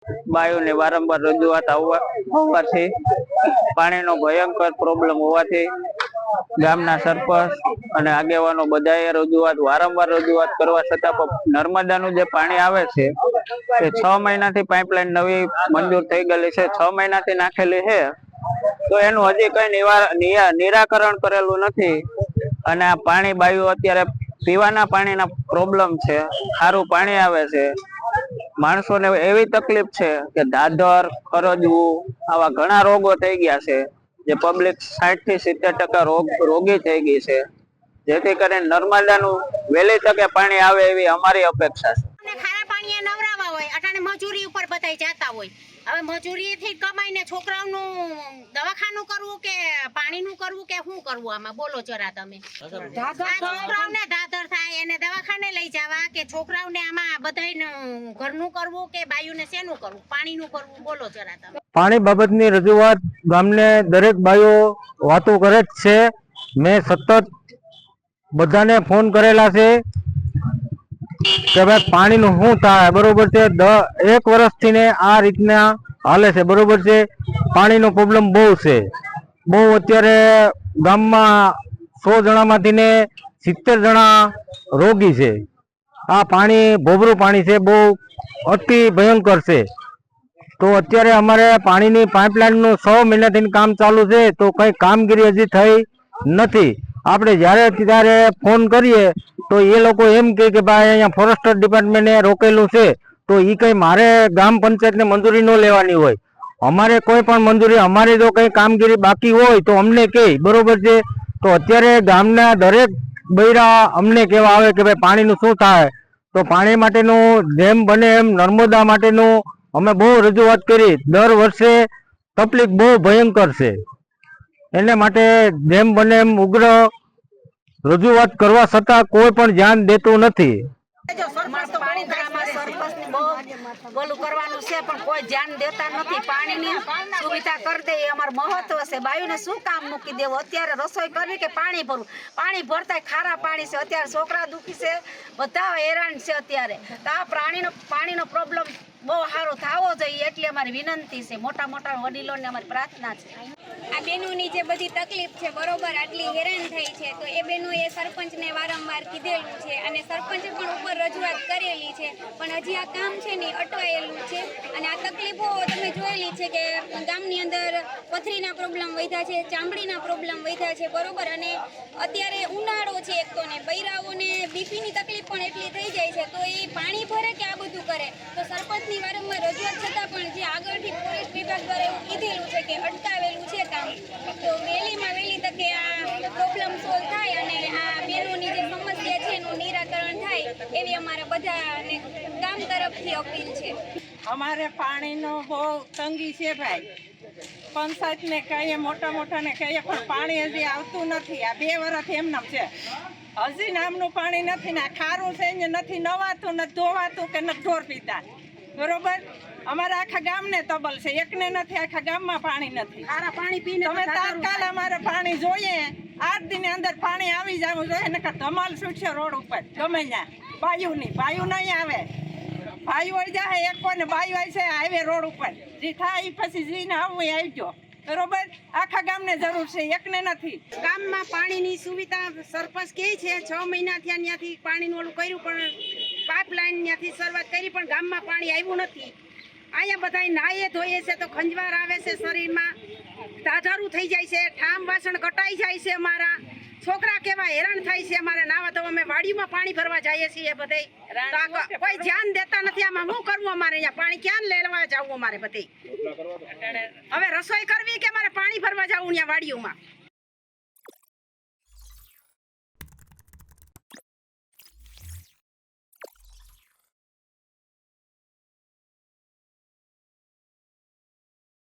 બાયુને વારંવાર રજૂઆત આવવાથી પાણીનો ભયંકર પ્રોબ્લેમ હોવાથી ગામના સરપંચ અને આગેવાનો બધાએ વારંવાર રજૂઆત કરવા છતાં પણ નર્મદાનું જે પાણી આવે છે એ 6 મહિનાથી પાઇપલાઇન નવી મંજૂર થઈ ગયેલી છે, 6 મહિનાથી નાખેલી છે, તો એનું હજી કઈ નિરાકરણ કરેલું નથી। અને આ પાણી બાયુ અત્યારે પીવાના પાણીના પ્રોબ્લેમ છે, સારું પાણી આવે છે, માણસોને એવી તકલીફ છે કે દાદર કરજવું આવા ઘણા રોગો થઈ ગયા છે, જે પબ્લિક 60 થી 70% રોગી થઈ ગઈ છે, જેથી કરીને નર્મદાનું વહેલી તકે પાણી આવે એવી અમારી અપેક્ષા છે। ખારા પાણી નવરાવા હોય અટાણે મજૂરી ઉપર બધાય જતા હોય, હવે મજૂરીથી કમાઈને છોકરાઓનું દવાખાનું કરવું કે પાણીનું કરવું કે શું કરવું, આમાં બોલો જરા તમે। છોકરાઓને દાદર થાય એને દવાખાને લઈ જવા કે છોકરાઓને આમાં બધાય ઘરનું કરવું કે બાયુને શેનું કરવું, પાણીનું કરવું, બોલો જરા તમે। પાણી બાબતની રજૂઆત ગામને દરેક બાઈઓ વાતો કરે જ છે। મેં સતત બધાને ફોન કરેલા છે કે ભાઈ પાણીનું શું થાય, બરોબર છે। 1 વર્ષથી ને આ રીતના હાલે છે, બરોબર છે। પાણીનો પ્રોબ્લેમ બહુ છે, બહુ અત્યારે ગામમાં 100 જણામાંથી ને 70 જણા રોગી છે। આ પાણી ભોબરું પાણી છે, બહુ અતિ ભયંકર છે। તો અત્યારે અમારે પાણીની પાઇપલાઇનનું 6 મહિનાથી કામ ચાલુ છે, તો કઈ કામગીરી હજી થઈ નથી। આપણે જ્યારે ત્યારે ફોન કરીએ તો એ લોકો એમ કહે કે ભાઈ અહીંયા ફોરેસ્ટર ડિપાર્ટમેન્ટે રોકેલું છે, તો એ કઈ મારે ગ્રામ પંચાયતને મંજૂરી ન લેવાની હોય, અમારે કોઈ પણ મંજૂરી, અમારી જો કઈ કામગીરી બાકી હોય તો અમને કહે, બરોબર છે। તો અત્યારે ગામના દરેક બૈરા અમને કહેવા આવે કે ભાઈ પાણીનું શું થાય, તો પાણી માટેનું જેમ બને એમ નર્મદા માટેનું અમે બહુ રજૂઆત કરી। દર વર્ષે તકલીફ બહુ ભયંકર છે, એને માટે જેમ બને એમ ઉગ્ર રજૂઆત કરવા છતાં કોઈ પણ ધ્યાન દેતું નથી। બોલું કરવાનું છે પણ કોઈ ધ્યાન દેતા નથી। પાણીની સુવિધા કરી દે એ અમારું મહત્વ છે। બાયુને શું કામ મૂકી દેવું, અત્યારે રસોઈ કરવી કે પાણી ભરવું, પાણી ભરતા ખારા પાણી છે, અત્યારે છોકરા દુખી છે, બધા હેરાન છે અત્યારે। તો આ પાણીનો પ્રોબ્લેમ બહુ સારો થવો જોઈએ એટલી અમારી વિનંતી છે, મોટા વડીલોને અમારી પ્રાર્થના છે। આ બહેનોની જે બધી તકલીફ છે, બરોબર આટલી હેરાન થઈ છે, તો એ બહેનોએ સરપંચને વારંવાર કીધેલું છે અને સરપંચે પણ ઉપર રજૂઆત કરેલી છે, પણ હજી આ કામ છે ને અટવાયેલું છે। અને આ તકલીફો તમે જોયેલી છે કે ગામની અંદર પથરીના પ્રોબ્લેમ વધ્યા છે, ચામડીના પ્રોબ્લેમ વધ્યા છે, બરોબર। અને અત્યારે ઉનાળો છે એક તો, ને બૈરાઓને બીપીની તકલીફ પણ એટલી થઈ જાય છે, તો એ પાણી ભરે કે આ બધું કરે, તો સરપંચની વારંવાર રજૂઆત છતાં પણ જે આગળથી ફોરેસ્ટ વિભાગ દ્વારા એવું કીધેલું છે કે અટકાવેલું છે કામ, તો વહેલીમાં વહેલી તકે આ પ્રોબ્લેમ સોલ્વ થાય અને આ બહેનોની જે સમસ્યા છે એનું નિરાકરણ થાય એવી અમારા બધાને ગામ તરફથી અપીલ છે। અમારે પાણીનો બહુ તંગી છે ભાઈ, પંચાયતને કહીએ, મોટાને કહીએ, પણ પાણી હજી આવતું નથી। આ 2 વર્ષથી એમનામ છે, હજી નામનું પાણી નથી ને ખારું છે ને નથી નવાતું, નથી ધોવાતું કે નથી ઢોર પીતા, બરોબર। અમારા આખા ગામને તબલ છે, એકને નથી, આખા ગામમાં પાણી નથી। ખારા પાણી પીને તમે તાત્કાલ અમારે પાણી જોઈએ, 8 દિનની અંદર પાણી આવી જવું જોઈએ, નકર ધમાલ છૂટશે રોડ ઉપર ગમે ત્યાં। બાયુ નહીં આવે, બાયુ આવી જાય એક કોને બાયુ આવી છે હાઈવે રોડ ઉપર, જે થાય પછી જીને આવવું એ આવજો, બરોબર। આખા ગામને જરૂર છે, એકને નથી। ગામમાં પાણીની સુવિધા સરપંચ કહે છે 6 મહિના થયા ત્યાંથી પાણીનું ઓલું કર્યું, પણ પાઇપલાઇન ત્યાંથી શરૂઆત કરી પણ ગામમાં પાણી આવ્યું નથી। અહીંયા બધા નાહે ધોઈએ છે તો ખંજવાર આવે છે, શરીરમાં દાધારું થઈ જાય છે, ઠામ વાસણ કટાઈ જાય છે, અમારા છોકરા કેવા હેરાન થાય છે અમારે નાવા તો અમે વાડીમાં પાણી ભરવા જઈએ છીએ બધે, કોઈ ધ્યાન દેતા નથી। આમાં શું કરવું, અમારે અહીંયા પાણી ક્યાં લેવા જવું, અમારે બધે હવે રસોઈ કરવી કે અમારે પાણી ભરવા જવું ત્યાં વાડીઓમાં।